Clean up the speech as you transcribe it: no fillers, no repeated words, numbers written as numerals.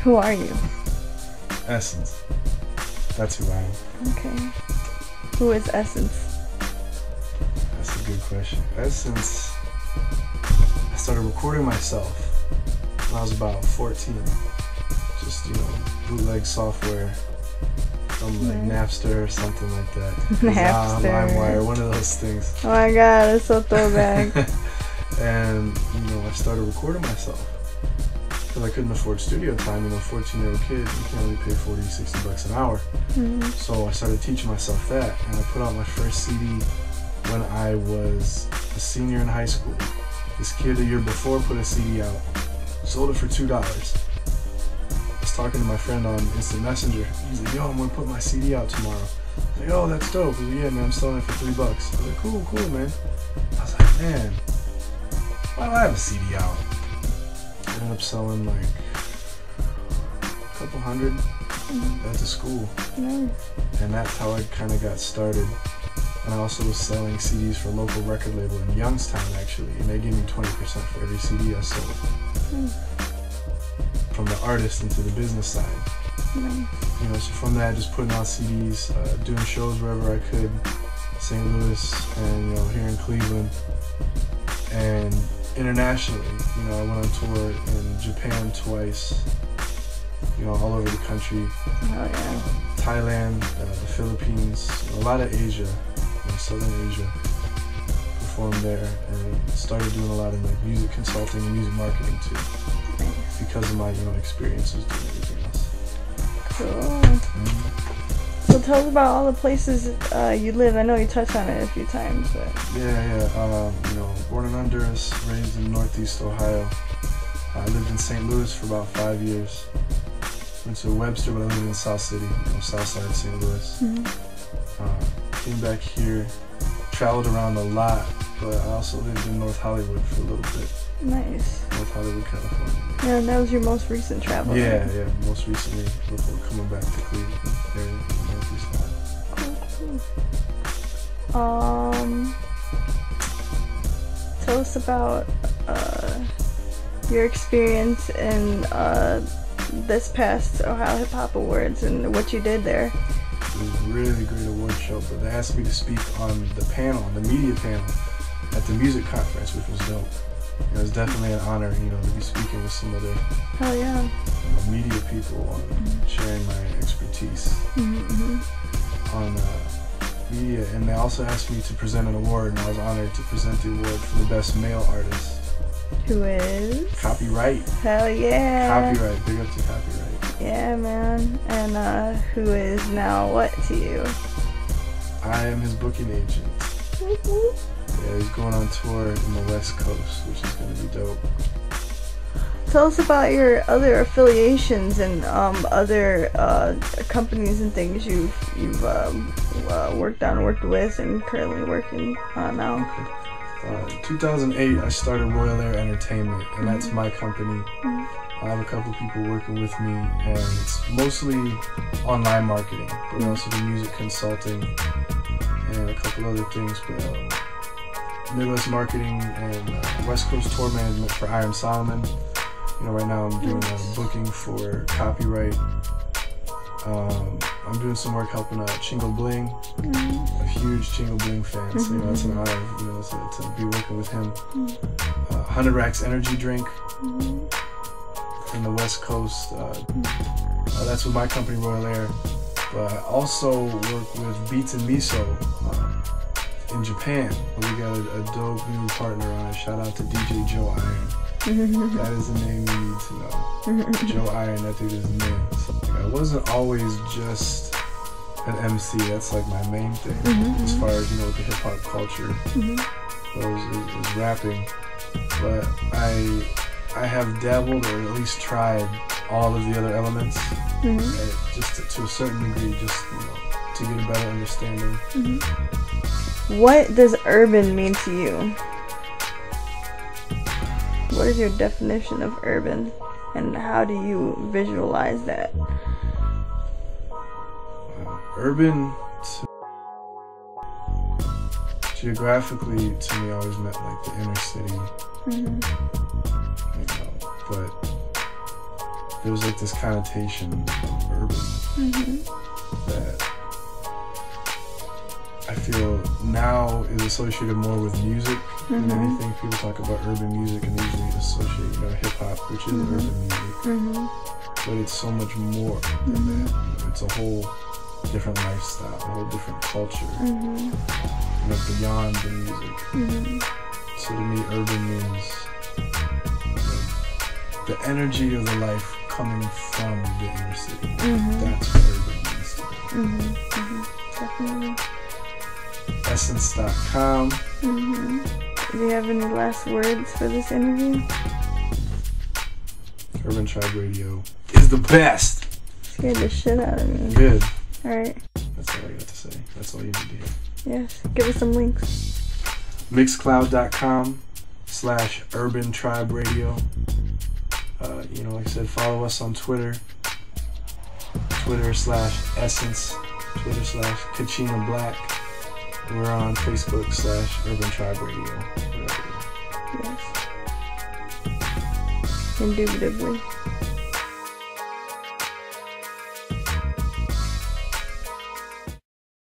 Who are you? Essince. That's who I am. Okay. Who is Essince? That's a good question. Essince, I started recording myself when I was about 14. Just, bootleg software from like Napster or something like that. Napster. LimeWire, one of those things. Oh my god, it's so throwback. And, I started recording myself. Because I couldn't afford studio time, 14-year-old kid, you can't really pay $40, $60 an hour. So I started teaching myself that, and I put out my first CD when I was a senior in high school. This kid the year before put a CD out, sold it for $2. I was talking to my friend on Instant Messenger. He's like, yo, I'm gonna put my CD out tomorrow. I was like, oh, that's dope. He was like, yeah, man, I'm selling it for $3. I was like, cool, man. I was like, man, why do I have a CD out? I ended up selling like a couple hundred at the school. Nice. And that's how I kind of got started. And I also was selling CDs for a local record label in Youngstown, actually, and they gave me 20% for every CD I sold. From the artist into the business side. Nice. So from that, just putting out CDs, doing shows wherever I could, St. Louis and here in Cleveland, and internationally. I went on tour in Japan twice. All over the country. Oh yeah. Thailand, the Philippines, a lot of Asia, Southern Asia. Performed there and started doing a lot of like music consulting and music marketing too, because of my experiences doing everything else. Cool. So tell us about all the places you live. I know you touched on it a few times, but Yeah. Born in Honduras, raised in Northeast Ohio. I lived in St. Louis for about 5 years. Went to Webster, but I lived in South City, South Side St. Louis. Came back here, traveled around a lot, but I also lived in North Hollywood for a little bit. nice. North Hollywood, California. Yeah, and that was your most recent travel. Yeah, right? yeah. Most recently, before coming back to Cleveland area, Northeast Ohio. Cool. Tell us about your experience in this past Ohio Hip Hop Awards and what you did there. It was a really great award show, but they asked me to speak on the panel, the media panel, at the music conference, which was dope. It was definitely an honor, to be speaking with some other Hell yeah. media people on sharing my expertise on media. And they also asked me to present an award, and I was honored to present the award for the best male artist. Who is? Copyright. Hell yeah. Copyright. Big up to Copyright. Yeah, man. And who is now what to you? I am his booking agent. Yeah, he's going on tour in the West Coast, which is going to be dope. Tell us about your other affiliations and other companies and things you've worked with, and currently working on now. In 2008, I started Royal Air Entertainment, and that's my company. I have a couple people working with me, and it's mostly online marketing, but also the music consulting and a couple other things. But Midwest marketing and West Coast tour management for Iron Solomon. Right now I'm doing booking for Copyright. I'm doing some work helping out Chingo Bling. A huge Chingo Bling fan, so it's an honor, to be working with him. 100 Racks Energy Drink in the West Coast. That's with my company Royal Air. But I also work with Beats and Miso in Japan. We got a dope new partner on it. Shout out to DJ Joe Iron. That is the name you need to know. Joe Iron, that dude is the man. So, I wasn't always just an MC. That's like my main thing as far as with the hip hop culture. Was rapping, but I have dabbled, or at least tried, all of the other elements, just to a certain degree, just to get a better understanding. What does urban mean to you? What is your definition of urban, and how do you visualize that? Urban, geographically, to me, always meant like the inner city. But there's like this connotation of urban that I feel now is associated more with music than anything. People talk about urban music and they usually associate, hip hop, which is urban music. But it's so much more than that. It's a whole different lifestyle, a whole different culture. Beyond the music. So to me, urban means the energy of the life coming from the inner city. That's what urban means to me. Definitely. Essince.com. Do you have any last words for this interview? Urban Tribe Radio is the best. Scared the shit out of me. Good. Alright. That's all I got to say. That's all you need to hear. Yes. Give us some links. Mixcloud.com/Urban Tribe Radio. Like I said, follow us on Twitter. Twitter/Essince. Twitter/Kachina Black. We're on Facebook/Urban Tribe Radio. Yes. Indubitably.